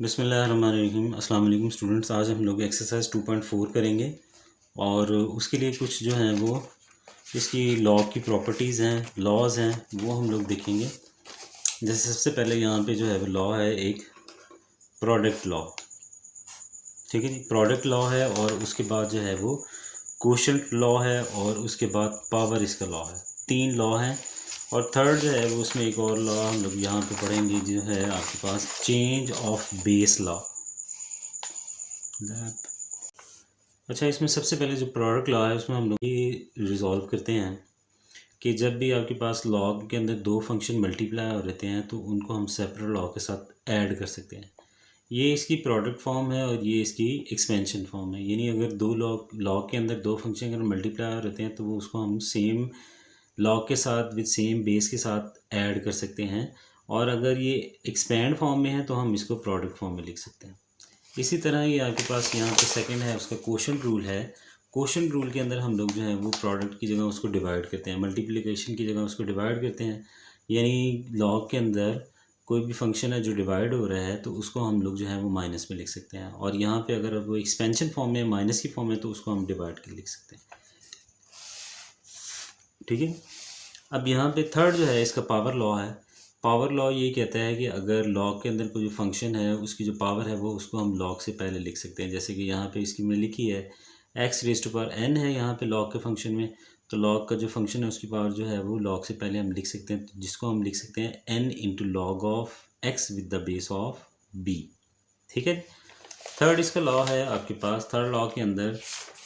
बिस्मिल्लाहिर्रहमानिर्रहीम। अस्सलाम वालेकुम स्टूडेंट्स। आज हम लोग एक्सरसाइज 2.4 करेंगे और उसके लिए कुछ जो हैं वो इसकी लॉ की प्रॉपर्टीज़ हैं, लॉज हैं, वो हम लोग देखेंगे। जैसे सबसे पहले यहाँ पे जो है वो लॉ है एक प्रोडक्ट लॉ, ठीक है जी। प्रोडक्ट लॉ है और उसके बाद जो है वो कोशेंट लॉ है और उसके बाद पावर इसका लॉ है। तीन लॉ हैं और थर्ड जो है वो उसमें एक और लॉ हम लोग यहाँ पे पढ़ेंगे जो है आपके पास चेंज ऑफ बेस लॉ। अच्छा, इसमें सबसे पहले जो प्रोडक्ट लॉ है उसमें हम लोग ये रिजॉल्व करते हैं कि जब भी आपके पास लॉग के अंदर दो फंक्शन मल्टीप्लाई हो रहते हैं तो उनको हम सेपरेट लॉ के साथ ऐड कर सकते हैं। ये इसकी प्रोडक्ट फॉर्म है और ये इसकी एक्सपेंशन फॉर्म है। यानी अगर दो लॉग के अंदर दो फंक्शन अगर मल्टीप्लाई हो रहते हैं तो वो उसको हम सेम लॉग के साथ विद सेम बेस के साथ ऐड कर सकते हैं। और अगर ये एक्सपेंड फॉर्म में है तो हम इसको प्रोडक्ट फॉर्म में लिख सकते हैं। इसी तरह ये आपके पास यहाँ पे सेकंड है उसका कोशेंट रूल है। कोशेंट रूल के अंदर हम लोग जो है वो प्रोडक्ट की जगह उसको डिवाइड करते हैं, मल्टीप्लिकेशन की जगह उसको डिवाइड करते हैं। यानी लॉग के अंदर कोई भी फंक्शन है जो डिवाइड हो रहा है तो उसको हम लोग जो है वो माइनस में लिख सकते हैं। और यहाँ पे अगर वो एक्सपेंशन फॉर्म में माइनस की फॉर्म है तो उसको हम डिवाइड कर लिख सकते हैं, ठीक है। अब यहाँ पे थर्ड जो है इसका पावर लॉ है। पावर लॉ ये कहता है कि अगर लॉग के अंदर कोई जो फंक्शन है उसकी जो पावर है वो उसको हम लॉग से पहले लिख सकते हैं। जैसे कि यहाँ पे इसकी मैंने लिखी है x raise to power n है यहाँ पे लॉग के फंक्शन में, तो लॉग का जो फंक्शन है उसकी पावर जो है वो लॉग से पहले हम लिख सकते हैं, जिसको हम लिख सकते हैं n into log of x with the base of b, ठीक है। थर्ड इसका लॉ है आपके पास। थर्ड लॉ के अंदर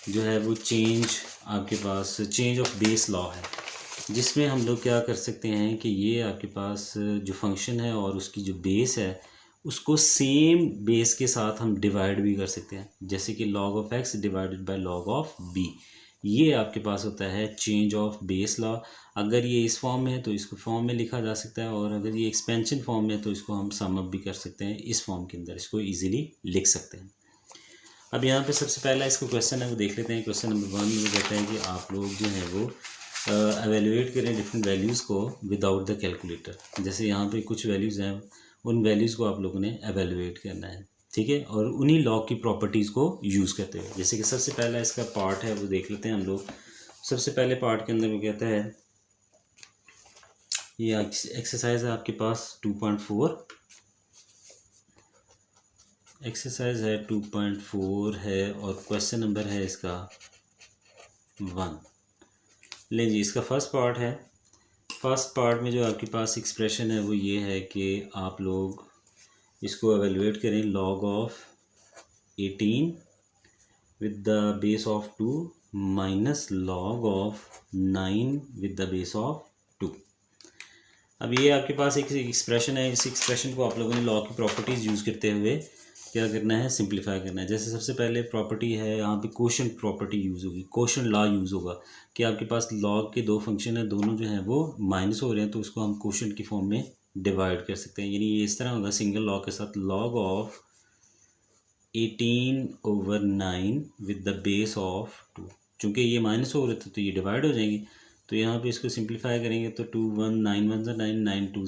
जो है वो आपके पास चेंज ऑफ बेस लॉ है, जिसमें हम लोग क्या कर सकते हैं कि ये आपके पास जो फंक्शन है और उसकी जो बेस है उसको सेम बेस के साथ हम डिवाइड भी कर सकते हैं। जैसे कि log of x divided by log of b, ये आपके पास होता है चेंज ऑफ बेस लॉ। अगर ये इस फॉर्म में है तो इसको फॉर्म में लिखा जा सकता है और अगर ये एक्सपेंशन फॉर्म में है तो इसको हम सम अप भी कर सकते हैं। इस फॉर्म के अंदर इसको ईजिली लिख सकते हैं। अब यहाँ पे सबसे पहला इसका क्वेश्चन है वो देख लेते हैं। क्वेश्चन नंबर 1 में कहते हैं कि आप लोग जो है वो एवेलुएट करें डिफरेंट वैल्यूज़ को विदाउट द कैलकुलेटर। जैसे यहाँ पे कुछ वैल्यूज़ हैं, उन वैल्यूज़ को आप लोगों ने एवेलुएट करना है, ठीक है, और उन्हीं लॉग की प्रॉपर्टीज़ को यूज़ करते हुए। जैसे कि सबसे पहला इसका पार्ट है वो देख लेते हैं हम लोग। सबसे पहले पार्ट के अंदर वो कहता है, ये एक्सरसाइज है आपके पास 2.4, एक्सरसाइज है 2.4 है और क्वेश्चन नंबर है इसका 1। ले जी, इसका फर्स्ट पार्ट है। फर्स्ट पार्ट में जो आपके पास एक्सप्रेशन है वो ये है कि आप लोग इसको एवेलुएट करें log of 18 with the base of 2 minus log of 9 with the base of 2। अब ये आपके पास एक एक्सप्रेशन है। इस एक्सप्रेशन को आप लोगों ने लॉ की प्रॉपर्टीज़ यूज़ करते हुए क्या करना है, सिंप्लीफाई करना है। जैसे सबसे पहले प्रॉपर्टी है यहाँ पे कोशेंट प्रॉपर्टी यूज़ होगी, कोशेंट लॉ यूज़ होगा कि आपके पास लॉग के दो फंक्शन है, दोनों जो हैं वो माइनस हो रहे हैं तो उसको हम कोशेंट की फॉर्म में डिवाइड कर सकते हैं। यानी ये इस तरह होगा सिंगल लॉ के साथ log of 18/9 with the base of 2। चूँकि ये माइनस हो रहे थे तो ये डिवाइड हो जाएंगे, तो यहाँ पे इसको सिंप्लीफाई करेंगे तो 2 1 9 1 9 9 2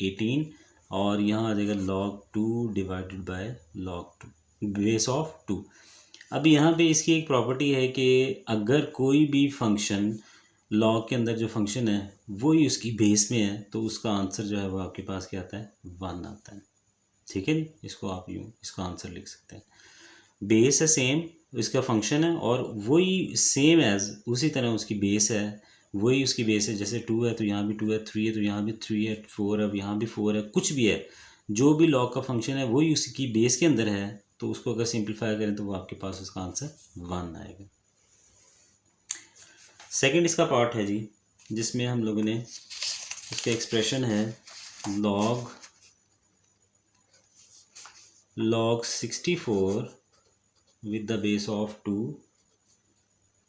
18 और यहाँ आ जाएगा log 2 divided by log 2 base of 2। अब यहाँ पे इसकी एक प्रॉपर्टी है कि अगर कोई भी फंक्शन लॉग के अंदर जो फंक्शन है वो ही उसकी बेस में है तो उसका आंसर जो है वो आपके पास क्या आता है, 1 आता है, ठीक है। इसको आप यूँ इसका आंसर लिख सकते हैं। बेस है सेम, इसका फंक्शन है और वही सेम एज उसी तरह उसकी बेस है, वही उसकी बेस है। जैसे 2 है तो यहाँ भी 2 है, 3 है तो यहाँ भी 3 है, 4 है यहाँ भी 4 है, कुछ भी है, जो भी लॉग का फंक्शन है वही उसकी बेस के अंदर है, तो उसको अगर सिंप्लीफाई करें तो वो आपके पास उसका आंसर 1 आएगा। सेकंड इसका पार्ट है जी, जिसमें हम लोगों ने इसका एक्सप्रेशन है log 64 with the base of 2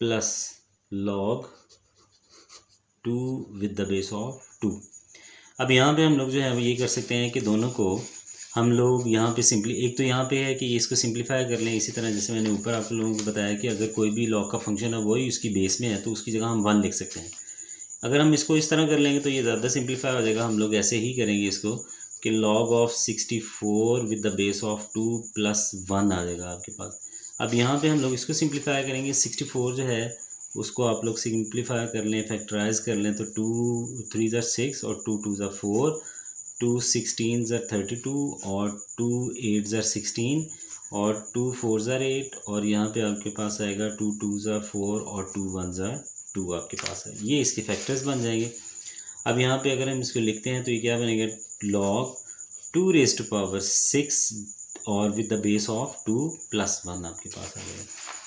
plus log 2 with the base of 2। अब यहाँ पे हम लोग जो है वो ये कर सकते हैं कि दोनों को हम लोग यहाँ पे एक तो यहाँ पे है कि इसको सिंप्लीफाई कर लें। इसी तरह जैसे मैंने ऊपर आप लोगों को बताया कि अगर कोई भी लॉग का फंक्शन है वही उसकी बेस में है तो उसकी जगह हम 1 लिख सकते हैं। अगर हम इसको इस तरह कर लेंगे तो ये ज़्यादा सिंप्लीफाई हो जाएगा। हम लोग ऐसे ही करेंगे इसको कि log of 64 with the base of 2 plus 1 आ जाएगा आपके पास। अब यहाँ पे हम लोग इसको सिंप्लीफाई करेंगे। 64 जो है उसको आप लोग सिंप्लीफाई कर लें, फैक्टराइज कर लें, तो 2 3 ज़ा 6 और 2 2 ज़ा 4, 2 16 ज़ा 32 और 2 8 ज़ा 16 और 2 4 ज़ा 8 और यहाँ पे आपके पास आएगा 2 2 ज़ा 4 और 2 1 ज़ा 2 आपके पास है। ये इसके फैक्टर्स बन जाएंगे। अब यहाँ पे अगर हम इसको लिखते हैं तो ये क्या बनेगा, log 2 रेज़ टू पावर 6 और with the base of 2 plus 1 आपके पास आ जाएगा।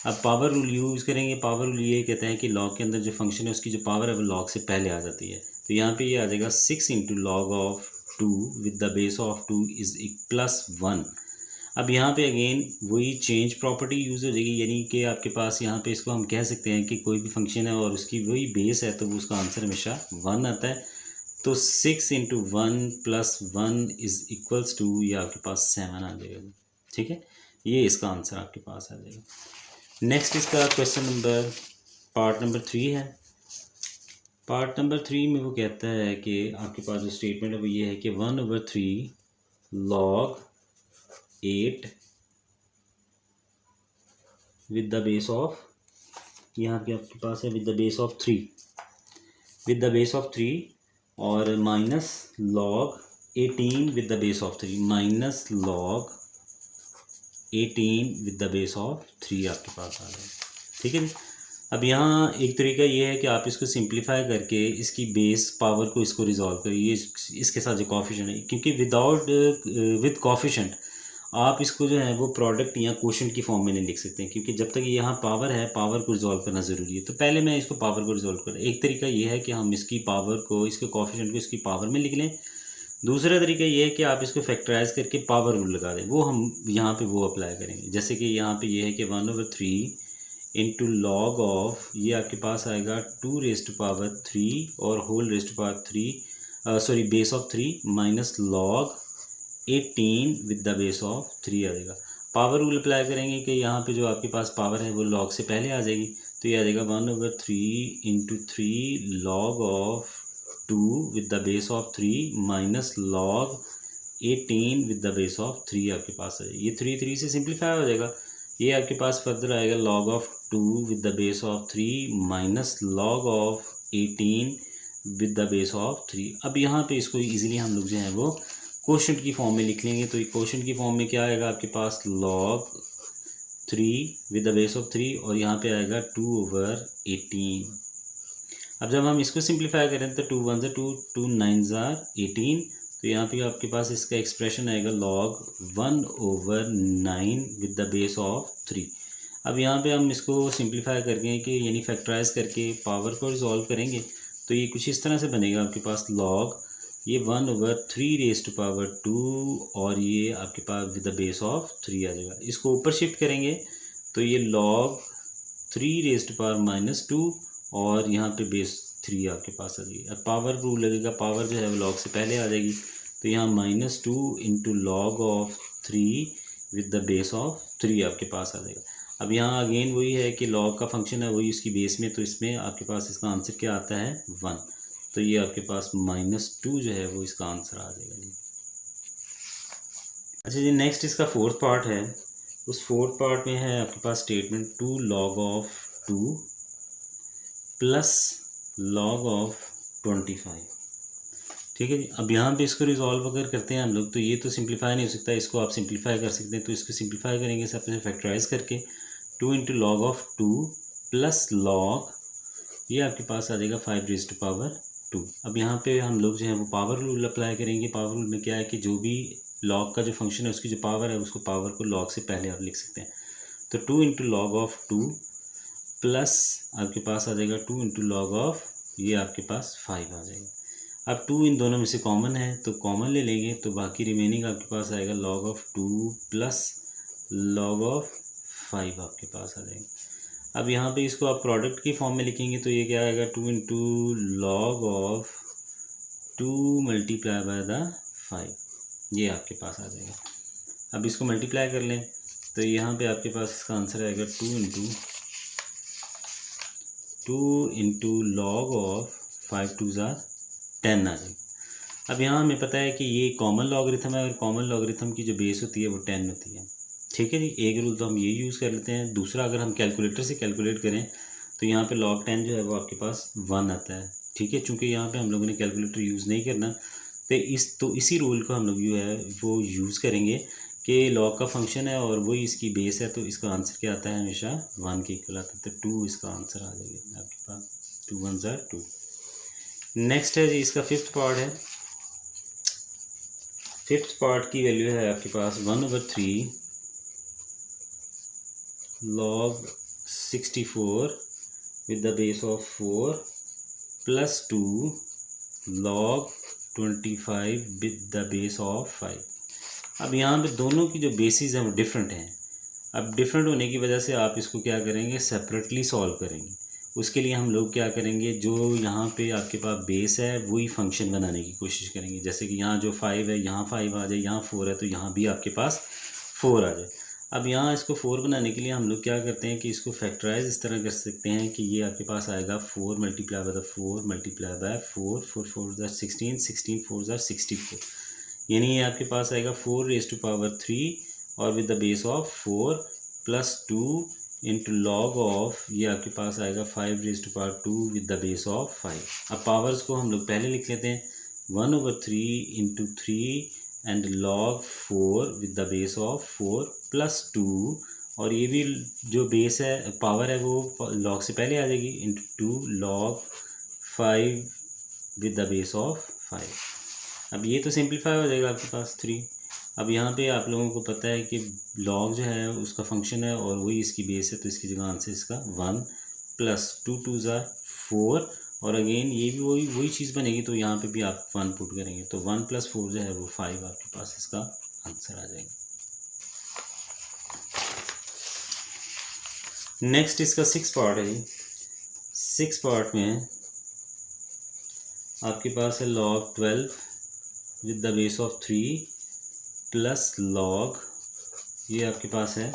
अब पावर रूल यूज़ करेंगे। पावर रूल ये कहता है कि लॉग के अंदर जो फंक्शन है उसकी जो पावर है वो लॉग से पहले आ जाती है। तो यहाँ पे ये आ जाएगा 6 into log of 2 with the base of 2 is plus 1। अब यहाँ पे अगेन वही चेंज प्रॉपर्टी यूज़ हो जाएगी, यानी कि आपके पास यहाँ पे इसको हम कह सकते हैं कि कोई भी फंक्शन है और उसकी वही बेस है तो वो उसका आंसर हमेशा 1 आता है। तो 6 into 1 plus 1 is equals to, ये आपके पास 7 आ जाएगा। ठीक है, ये इसका आंसर आपके पास आ जाएगा। नेक्स्ट इसका क्वेश्चन नंबर पार्ट नंबर 3 है। पार्ट नंबर 3 में वो कहता है कि आपके पास जो स्टेटमेंट है वो ये है कि 1/3 log 8 with the base of, यहाँ पे आपके पास है with the base of 3, with the base of 3 और minus log 18 with the base of 3, minus log 18 with the base of 3 आपके पास आ जाए। ठीक है जी। अब यहाँ एक तरीका ये है कि आप इसको सिंप्लीफाई करके इसकी बेस पावर को इसको रिजॉल्व करिए इसके साथ जो कॉफिशेंट है, क्योंकि विद कॉफिशेंट आप इसको जो है वो प्रोडक्ट या क्वोशंट की फॉर्म में नहीं लिख सकते हैं, क्योंकि जब तक यहाँ पावर है पावर को रिजॉल्व करना ज़रूरी है। तो पहले मैं इसको पावर को रिजॉल्व कर, एक तरीका ये है कि हम इसकी पावर को, इसके कॉफिशेंट को इसकी पावर में लिख लें। दूसरा तरीका ये है कि आप इसको फैक्टराइज करके पावर रूल लगा दें, वो हम यहाँ पे वो अप्लाई करेंगे। जैसे कि यहाँ पे ये है कि 1/3 इंटू लॉग ऑफ, ये आपके पास आएगा 2 रेज़ टू पावर 3 और whole raise to power 3, sorry base of 3 minus log 18 with the base of 3 आ जाएगा। पावर रूल अप्लाई करेंगे कि यहाँ पे जो आपके पास पावर है वो लॉग से पहले आ जाएगी, तो ये आ जाएगा 1/3 into 3 log of 2 with the base of 3 minus log 18 with the base of 3 आपके पास है। ये 3 से सिंप्लीफाई हो जाएगा। ये आपके पास फर्दर आएगा log of 2 with the base of 3 minus log of 18 with the base of 3। अब यहाँ पे इसको इजीली हम लोग जो है वो क्वोशंट की फॉर्म में लिख लेंगे। तो क्वोशंट की फॉर्म में क्या आएगा आपके पास, log 3 with the base of 3 और यहाँ पे आएगा 2/18। अब जब हम इसको सिंप्लीफाई करें तो 2 1 2 2 9 18, तो यहाँ पे आपके पास इसका एक्सप्रेशन आएगा log 1/9 with the base of 3। अब यहाँ पे हम इसको सिंप्लीफाई करके कि यानी फैक्टराइज करके पावर को रिजॉल्व करेंगे तो ये कुछ इस तरह से बनेगा आपके पास log, ये 1/3 रेज़ टू पावर 2 और ये आपके पास विद द बेस ऑफ 3 आ जाएगा। इसको ऊपर शिफ्ट करेंगे तो ये log 3 रेज़ टू पावर -2 और यहाँ पे बेस 3 आपके पास आ जाएगी। अब पावर रूल लगेगा, पावर जो है वो लॉग से पहले आ जाएगी, तो यहाँ -2 into log of 3 with the base of 3 आपके पास आ जाएगा। अब यहाँ अगेन वही है कि लॉग का फंक्शन है वही उसकी बेस में, तो इसमें आपके पास इसका आंसर क्या आता है 1, तो ये आपके पास -2 जो है वो इसका आंसर आ जाएगा जी। अच्छा जी, नेक्स्ट इसका फोर्थ पार्ट है। उस फोर्थ पार्ट में है आपके पास statement 2 log of 2 plus log of 25। ठीक है जी। अब यहाँ पे इसको रिजॉल्व अगर करते हैं हम लोग तो ये तो सिंप्लीफाई नहीं हो सकता, इसको आप सिंप्लीफाई कर सकते हैं। तो इसको सिंप्लीफाई करेंगे सबसे फैक्टराइज करके 2 into log of 2 plus log, ये आपके पास आ जाएगा 5 रेज़ टू पावर 2। अब यहाँ पे हम लोग जो है वो पावर रूल अप्लाई करेंगे। पावर रूल में क्या है कि जो भी लॉग का जो फंक्शन है उसकी जो पावर है उसको पावर को लॉग से पहले आप लिख सकते हैं। तो 2 इंटू लॉग ऑफ 2 प्लस आपके पास आ जाएगा 2 इंटू लॉग ऑफ, ये आपके पास 5 आ जाएगा। अब 2 इन दोनों में से कॉमन है तो कॉमन ले लेंगे, तो बाकी रिमेनिंग आपके पास आएगा log of 2 plus log of 5 आपके पास आ जाएगा। अब यहाँ पे इसको आप प्रोडक्ट की फॉर्म में लिखेंगे तो ये क्या आएगा 2 into log of 2 multiply by the 5, ये आपके पास आ जाएगा। अब इसको मल्टीप्लाई कर लें तो यहाँ पे आपके पास इसका आंसर आएगा 2 इंटू लॉग ऑफ 5 2 10 आ जाएगा। अब यहाँ हमें पता है कि ये कॉमन लॉगरिथम है और कॉमन लॉगरिथम की जो बेस होती है वो 10 होती है। ठीक है जी, एक रूल तो हम ये यूज़ कर लेते हैं। दूसरा, अगर हम कैलकुलेटर से कैलकुलेट करें तो यहाँ पे log 10 जो है वो आपके पास 1 आता है। ठीक है, चूँकि यहाँ पे हम लोगों ने कैलकुलेटर यूज़ नहीं करना तो इसी रूल को हम लोग जो है वो यूज़ करेंगे कि log का फंक्शन है और वही इसकी बेस है, तो इसका आंसर क्या आता है, हमेशा 1 के इक्वल आता है। तो 2 इसका आंसर आ जाएगा आपके पास। 2 1 ज़ा 2। नेक्स्ट है जी, इसका फिफ्थ पार्ट है। फिफ्थ पार्ट की वैल्यू है आपके पास 1/3 log 64 with the base of 4 plus 2 log 25 with the base of 5। अब यहाँ पे दोनों की जो बेसिस हैं वो डिफरेंट हैं। अब डिफरेंट होने की वजह से आप इसको क्या करेंगे, सेपरेटली सॉल्व करेंगे। उसके लिए हम लोग क्या करेंगे, जो यहाँ पे आपके पास बेस है वही फंक्शन बनाने की कोशिश करेंगे। जैसे कि यहाँ जो 5 है, यहाँ 5 आ जाए, यहाँ 4 है तो यहाँ भी आपके पास 4 आ जाए। अब यहाँ इसको 4 बनाने के लिए हम लोग क्या करते हैं कि इसको फैक्टराइज इस तरह कर सकते हैं कि ये आपके पास आएगा 4 मल्टीप्लाई बाय 4 मल्टीप्लाई बाय 4, 4 4 ज़ा 16, 16 4 ज़ा 64, यानी ये आपके पास आएगा 4 रेज़ टू पावर 3 और with the base of 4 plus 2 into log of, ये आपके पास आएगा 5 raise to power 2 with the base of 5। अब पावर्स को हम लोग पहले लिख लेते हैं, 1/3 into 3 and log 4 with the base of 4 plus 2, और ये भी जो बेस है पावर है वो log से पहले आ जाएगी, into 2 log 5 with the base of 5। अब ये तो सिंप्लीफाई हो जाएगा आपके पास 3। अब यहाँ पे आप लोगों को पता है कि log जो है उसका फंक्शन है और वही इसकी बेस है, तो इसकी जगह आंसर इसका 1 प्लस 2 2 ज़ा 4, और अगेन ये भी वही चीज़ बनेगी, तो यहाँ पे भी आप 1 पुट करेंगे तो 1 प्लस 4 जो है वो 5 आपके पास इसका आंसर आ जाएगा। नेक्स्ट इसका 6 पार्ट है जी। 6 पार्ट में आपके पास है log 12 with the base of 3 plus log, ये आपके पास है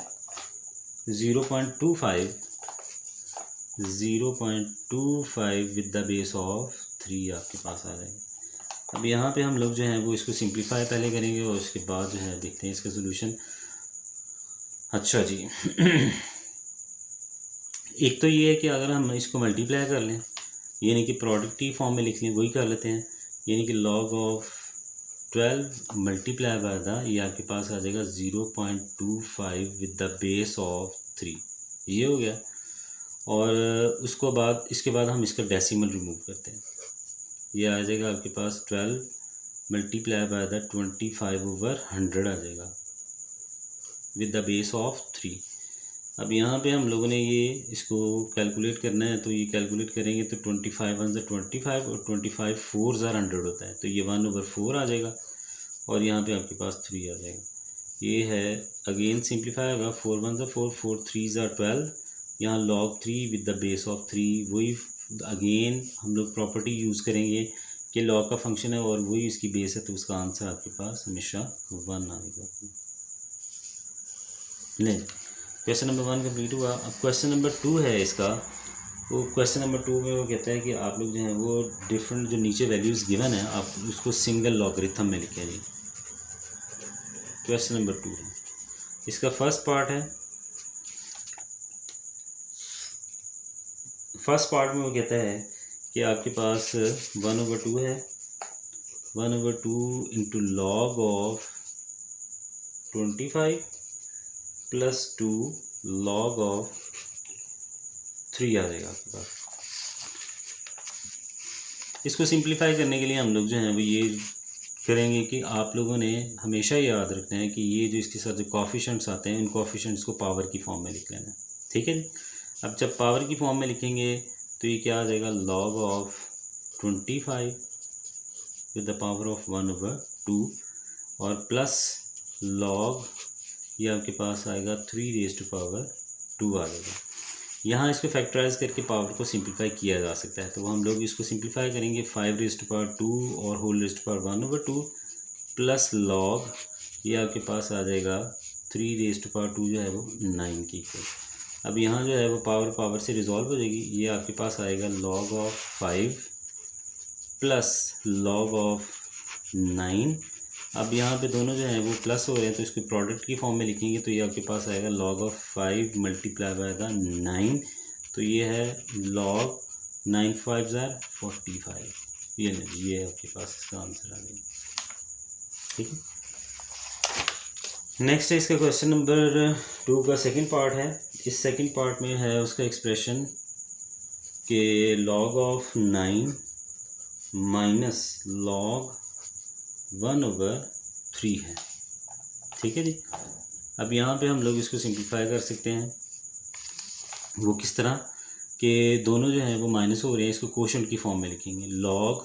0.25 विद द बेस ऑफ 3 आपके पास आ जाएगा। अब यहाँ पे हम लोग जो हैं वो इसको सिंप्लीफाई पहले करेंगे और उसके बाद जो है देखते हैं इसका सोल्यूशन। अच्छा जी एक तो ये है कि अगर हम इसको मल्टीप्लाई कर लें, यानी कि प्रोडक्ट की फॉर्म में लिख लें, वही कर लेते हैं, यानी कि log of 12 multiply by the, ये आपके पास आ जाएगा 0.25 विद द बेस ऑफ 3, ये हो गया। और इसके बाद हम इसका डेसिमल रिमूव करते हैं, ये आ जाएगा आपके पास 12 मल्टीप्लाई बाय द 25/100 आ जाएगा विद द बेस ऑफ 3। अब यहाँ पे हम लोगों ने ये इसको कैलकुलेट करना है, तो ये कैलकुलेट करेंगे तो 25 1 ज़ा 25 और 25 4 ज़ा 100 होता है, तो ये 1/4 आ जाएगा और यहाँ पे आपके पास 3 आ जाएगा। ये है अगेन सिंप्लीफाई होगा, 4 1 ज़ा 4, 4 3 ज़ा 12, यहाँ log 3 with the base of 3, वही अगेन हम लोग प्रॉपर्टी यूज़ करेंगे कि log का फंक्शन है और वही इसकी बेस है, तो उसका आंसर आपके पास हमेशा 1 आएगा। नहीं, क्वेश्चन नंबर 1 कंप्लीट हुआ। अब क्वेश्चन नंबर 2 है इसका। वो क्वेश्चन नंबर 2 में वो कहता है कि आप लोग जो हैं वो डिफरेंट जो नीचे वैल्यूज़ गिवन है आप उसको सिंगल लॉगरिथम में लिखें जी। क्वेश्चन नंबर 2 है इसका फर्स्ट पार्ट है। फर्स्ट पार्ट में वो कहता है कि आपके पास 1/2 है, 1/2 into log of 25 plus 2 log of 3 आ जाएगा आपके पास। इसको सिंप्लीफाई करने के लिए हम लोग जो हैं वो ये करेंगे कि आप लोगों ने हमेशा याद रखना है कि ये जो इसके साथ जो कोफिशिएंट्स आते हैं उन कोफिशिएंट्स को पावर की फॉर्म में लिख लेना है, ठीक है जी। अब जब पावर की फॉर्म में लिखेंगे तो ये क्या आ जाएगा, log of 25 with the power of 1/2 और प्लस log, ये आपके पास आएगा 3 रेज़ टू पावर 2 आ जाएगा। यहाँ इसको फैक्टराइज करके पावर को सिंप्लीफाई किया जा सकता है, तो हम लोग इसको सिंप्लीफाई करेंगे 5 रेज़ टू पावर 2 और whole raise to power 1/2 plus log, ये आपके पास आ जाएगा 3 रेज़ टू पावर 2 जो है वो 9 की इक्वल। अब यहाँ जो है वो पावर से रिजॉल्व हो जाएगी, ये आपके पास आएगा log of 5 plus log of 9। अब यहाँ पे दोनों जो हैं वो प्लस हो रहे हैं तो इसको प्रोडक्ट की फॉर्म में लिखेंगे तो ये आपके पास आएगा log of 5 multiply by the 9। तो ये है log 9 5 ज़ार 45। ये नहीं, ये आपके पास इसका आंसर आ गया। ठीक है, नेक्स्ट है इसका क्वेश्चन नंबर 2 का सेकंड पार्ट है। इस सेकंड पार्ट में है उसका एक्सप्रेशन के log ऑफ 9 माइनस log 1/3 है। ठीक है जी, अब यहाँ पे हम लोग इसको सिंप्लीफाई कर सकते हैं। वो किस तरह कि दोनों जो हैं वो माइनस हो रहे हैं, इसको कोशेंट की फॉर्म में लिखेंगे log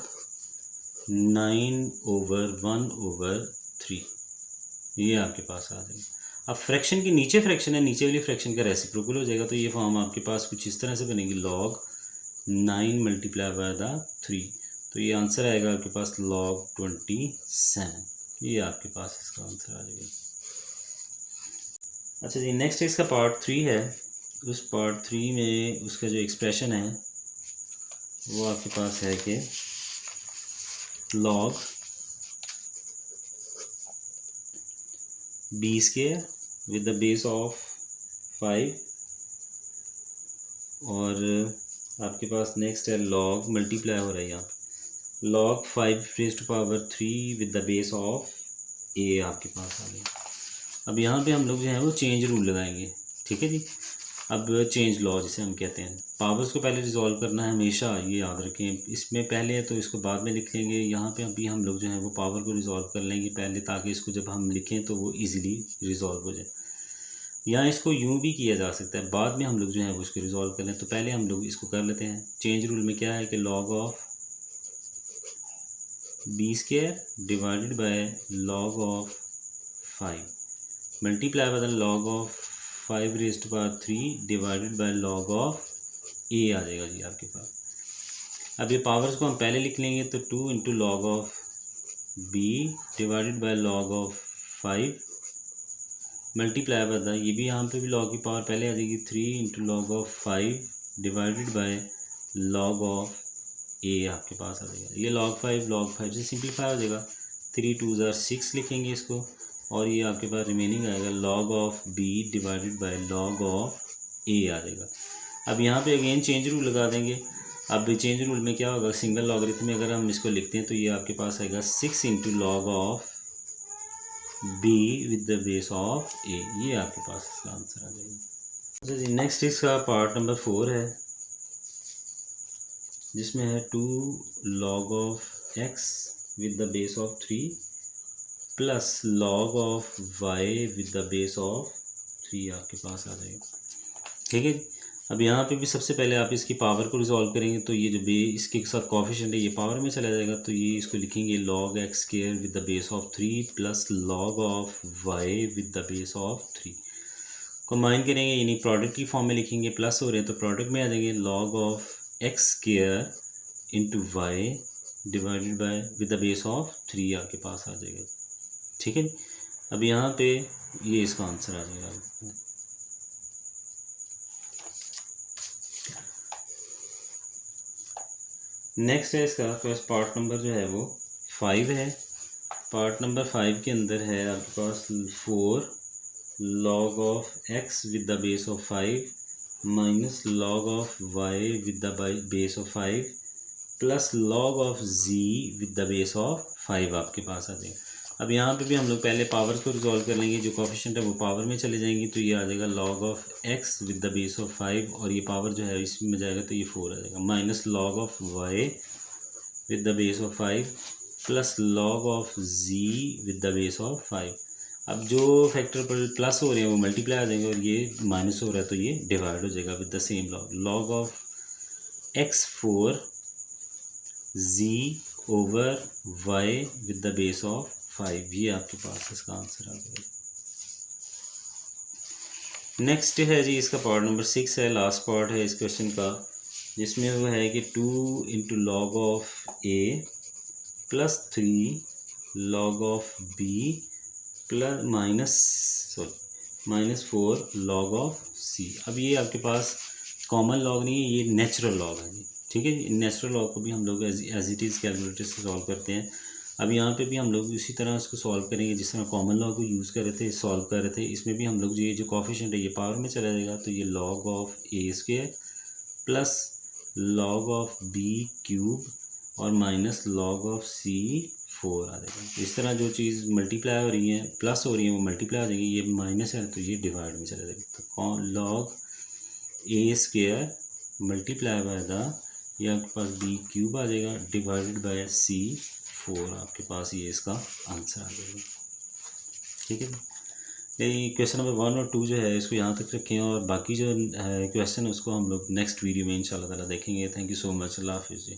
9/1/3। ये आपके पास आ जाएगा। अब फ्रैक्शन के नीचे फ्रैक्शन है, नीचे वाली फ्रैक्शन का रेसिप्रोकल हो जाएगा तो ये फॉर्म आपके पास कुछ इस तरह से बनेगी log 9 मल्टीप्लाई बाय द 3। तो ये आंसर आएगा आपके पास log 27। ये आपके पास इसका आंसर आ जाएगा। अच्छा जी, नेक्स्ट इसका पार्ट 3 है। उस पार्ट 3 में उसका जो एक्सप्रेशन है वो आपके पास है कि log b square with the base of 5 और आपके पास नेक्स्ट है log मल्टीप्लाई हो रहा है यहाँ log 5⁻³ with the base of a आपके पास आ गया। अब यहाँ पे हम लोग जो है वो चेंज रूल लगाएंगे। ठीक है जी, अब चेंज लॉ जिसे हम कहते हैं, पावर्स को पहले रिजॉल्व करना है हमेशा, ये याद रखें। इसमें पहले है तो इसको बाद में लिख लेंगे। यहाँ पे अभी हम लोग जो है वो पावर को रिजॉल्व कर लेंगे पहले, ताकि इसको जब हम लिखें तो वो इजीली रिजॉल्व हो जाए। या इसको यूँ भी किया जा सकता है, बाद में हम लोग जो है वो इसको रिजॉल्व कर लें। तो पहले हम लोग इसको कर लेते हैं। चेंज रूल में क्या है कि log of b square divided by log of 5 multiply by the log of 5⁻³ divided by log of a आ जाएगा जी आपके पास। अब ये पावर्स को हम पहले लिख लेंगे तो 2 into log of b divided by log of 5 multiply by the, ये भी यहाँ पे भी log की पावर पहले आ जाएगी, 3 into log of 5 divided by log of a आपके पास आ जाएगा। ये log 5 से सिंप्लीफाई हो जाएगा, 3 2 ज़ार 6 लिखेंगे इसको और ये आपके पास रिमेनिंग आएगा log of b divided by log of a आ जाएगा। अब यहाँ पे अगेन चेंज रूल लगा देंगे। अब चेंज रूल में क्या होगा, सिंगल लॉगरिथम में अगर हम इसको लिखते हैं तो ये आपके पास आएगा 6 into log of b with the base of a। ये आपके पास इसका आंसर आ जाएगा। अच्छा जी, नेक्स्ट इसका पार्ट नंबर 4 है जिसमें है 2 log of x with the base of 3 plus log of y with the base of 3 आपके पास आ जाएगा। ठीक है, अब यहाँ पे भी सबसे पहले आप इसकी पावर को रिजॉल्व करेंगे तो ये जो इसके साथ कोफिशिएंट है ये पावर में चला जाएगा। तो ये इसको लिखेंगे log x square with the base of 3 plus log of y with the base of 3 combine करेंगे, यानी प्रोडक्ट की फॉर्म में लिखेंगे। प्लस हो रहे हैं तो प्रोडक्ट में आ जाएंगे log of x square into y divided by with the base of 3 आपके पास आ जाएगा। ठीक है, अब यहाँ पे ये इसका आंसर आ जाएगा। नेक्स्ट है इसका फर्स्ट पार्ट नंबर जो है वो 5 है। पार्ट नंबर 5 के अंदर है आपके पास 4 log of x with the base of 5 minus log of y with the base of 5 plus log of z with the base of 5 आपके पास आ जाएगा। अब यहाँ पे भी हम लोग पहले पावर्स को रिजॉल्व कर लेंगे, जो कोफिशिएंट है वो पावर में चले जाएंगे तो ये आ जाएगा log of x with the base of 5 और ये पावर जो है इसमें जाएगा तो ये 4 आ जाएगा, minus log of y with the base of 5 plus log of z with the base of 5। अब जो फैक्टर पर प्लस हो रहे हैं वो मल्टीप्लाई आ जाएंगे और ये माइनस हो रहा है तो ये डिवाइड हो जाएगा with the same log of x4 z over y with the base of 5। ये आपके पास इसका आंसर आ गया। नेक्स्ट है जी इसका पार्ट नंबर 6 है, लास्ट पार्ट है इस क्वेश्चन का, जिसमें वो है कि 2 into log of a plus 3 log of b plus minus 4 log of c। अब ये आपके पास कॉमन लॉग नहीं है, ये नेचुरल लॉग है जी। ठीक है, नेचुरल लॉग को भी हम लोग एज इट इज़ कैलकुलेटर से सॉल्व करते हैं। अब यहाँ पे भी हम लोग इसी तरह इसको सॉल्व करेंगे जिस तरह कॉमन लॉ को यूज़ कर रहे थे, सॉल्व कर रहे थे। इसमें भी हम लोग ये जो कोफिशिएंट है ये पावर में चला जाएगा, तो ये log of a square plus log of b cube और माइनस log ऑफ सी 4 आ जाएगा। इस तरह जो चीज़ मल्टीप्लाई हो रही है, प्लस हो रही है, वो मल्टीप्लाई हो जाएगी, ये माइनस है तो ये डिवाइड में चला जाएगा। तो log A square multiply by the, ये आपके पास बी क्यूब आ जाएगा डिवाइडेड बाय सी 4, आपके पास ये इसका आंसर आ जाएगा। ठीक है, यही क्वेश्चन नंबर 1 और 2 जो है इसको यहाँ तक रखें, और बाकी जो क्वेश्चन है उसको हम लोग नेक्स्ट वीडियो में इंशाल्लाह ताला देखेंगे। Thank you so much. अल्लाह हाफिज़ जी।